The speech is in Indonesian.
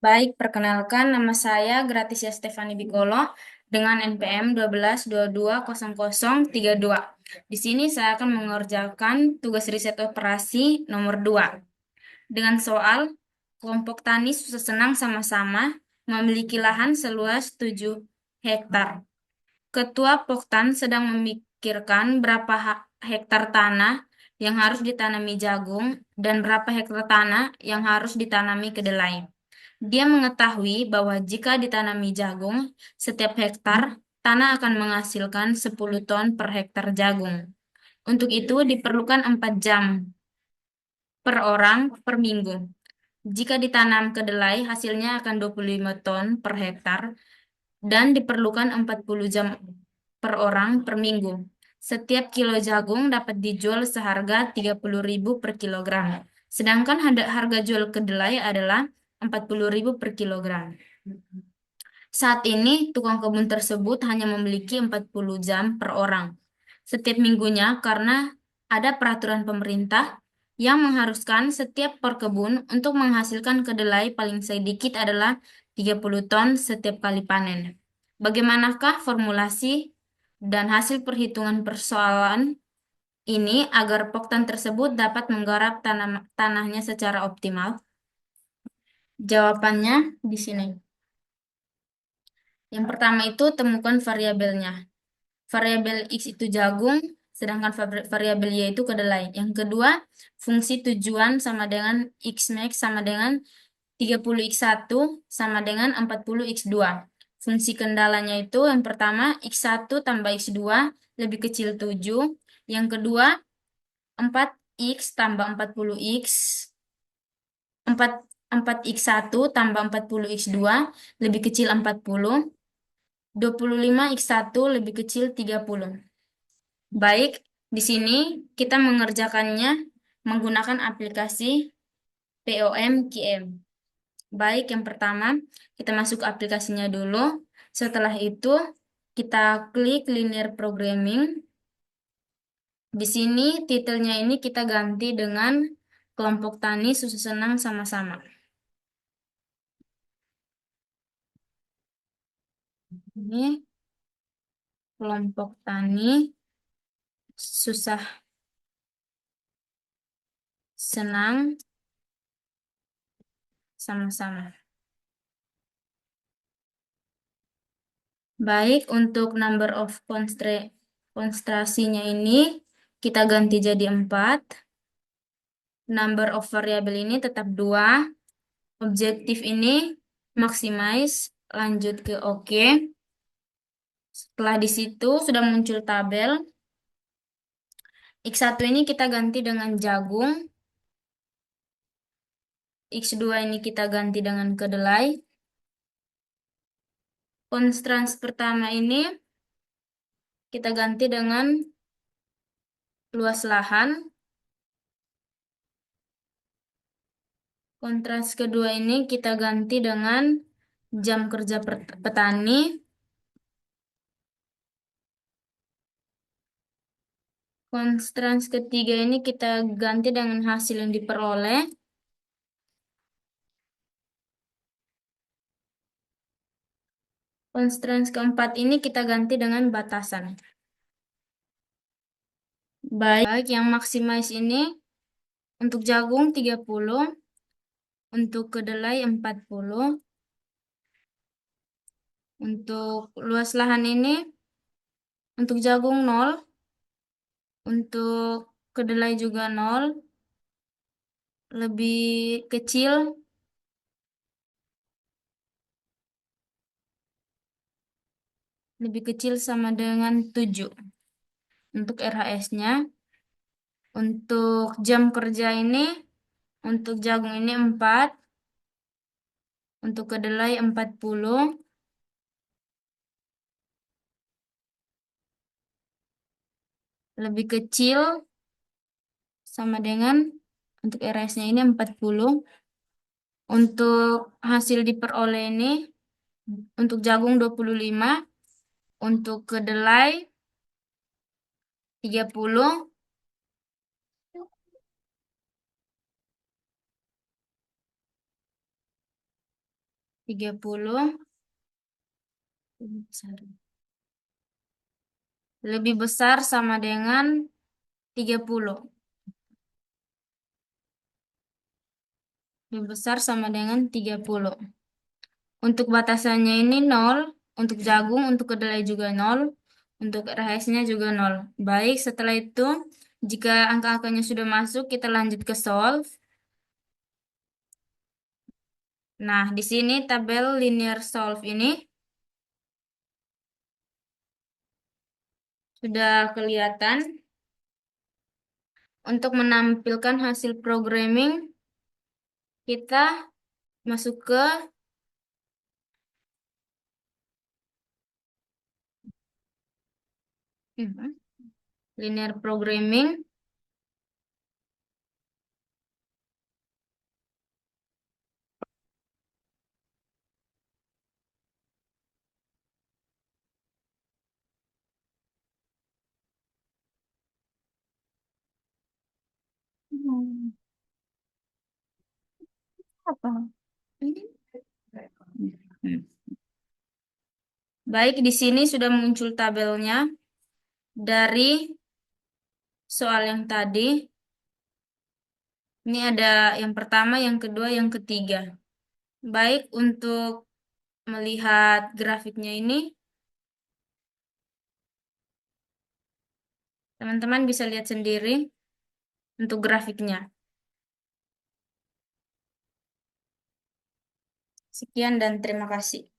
Baik, perkenalkan nama saya Gratia Stefani Bigolo dengan NPM 12220032. Di sini saya akan mengerjakan tugas riset operasi nomor 2 dengan soal kelompok tani susah senang sama-sama memiliki lahan seluas 7 hektar. Ketua Poktan sedang memikirkan berapa hektar tanah yang harus ditanami jagung dan berapa hektar tanah yang harus ditanami kedelai. Dia mengetahui bahwa jika ditanami jagung, setiap hektar tanah akan menghasilkan 10 ton per hektar jagung. Untuk itu diperlukan 4 jam per orang per minggu. Jika ditanam kedelai, hasilnya akan 25 ton per hektar dan diperlukan 40 jam per orang per minggu. Setiap kilo jagung dapat dijual seharga 30.000 per kilogram. Sedangkan harga jual kedelai adalah 40.000 per kilogram. Saat ini, tukang kebun tersebut hanya memiliki 40 jam per orang setiap minggunya karena ada peraturan pemerintah yang mengharuskan setiap perkebun untuk menghasilkan kedelai paling sedikit adalah 30 ton setiap kali panen. Bagaimanakah formulasi dan hasil perhitungan persoalan ini agar poktan tersebut dapat menggarap tanahnya secara optimal? Jawabannya di sini. Yang pertama itu temukan variabelnya. Variabel X itu jagung, sedangkan variabel Y itu kedelai. Yang kedua, fungsi tujuan sama dengan X max sama dengan 30x1 sama dengan 40x2. Fungsi kendalanya itu yang pertama X1 tambah X2 lebih kecil 7. Yang kedua 4x tambah 40x 4 4x1 tambah 40x2 lebih kecil 40. 25x1 lebih kecil 30. Baik, di sini kita mengerjakannya menggunakan aplikasi POM-QM. Baik, yang pertama kita masuk ke aplikasinya dulu. Setelah itu kita klik linear programming. Di sini titelnya ini kita ganti dengan kelompok tani susah senang sama-sama. Ini kelompok tani susah senang sama-sama. Baik, untuk number of konsentrasinya ini kita ganti jadi 4. Number of variable ini tetap 2. Objektif ini maximize, lanjut ke OK. Setelah di situ sudah muncul tabel. X1 ini kita ganti dengan jagung. X2 ini kita ganti dengan kedelai. Constraint pertama ini kita ganti dengan luas lahan. Kontras kedua ini kita ganti dengan jam kerja petani. Konstrans ketiga ini kita ganti dengan hasil yang diperoleh. Konstrans keempat ini kita ganti dengan batasan. Baik, yang maximize ini untuk jagung 30, untuk kedelai 40, untuk luas lahan ini untuk jagung 0, untuk kedelai juga 0, lebih kecil sama dengan 7. Untuk RHS-nya, untuk jam kerja ini, untuk jagung ini 4, untuk kedelai 40, lebih kecil sama dengan untuk RS-nya ini 40. Untuk hasil diperoleh ini untuk jagung 25, untuk kedelai 30, 30 lebih besar sama dengan 30. Lebih besar sama dengan 30. Untuk batasannya ini 0, untuk jagung, untuk kedelai juga 0, untuk rahasnya juga 0. Baik, setelah itu, jika angka-angkanya sudah masuk, kita lanjut ke solve. Nah, di sini tabel linear solve ini sudah kelihatan. Untuk menampilkan hasil programming, kita masuk ke linear programming. Apa? Baik, di sini sudah muncul tabelnya dari soal yang tadi. Ini ada yang pertama, yang kedua, yang ketiga. Baik, untuk melihat grafiknya ini, teman-teman bisa lihat sendiri untuk grafiknya. Sekian dan terima kasih.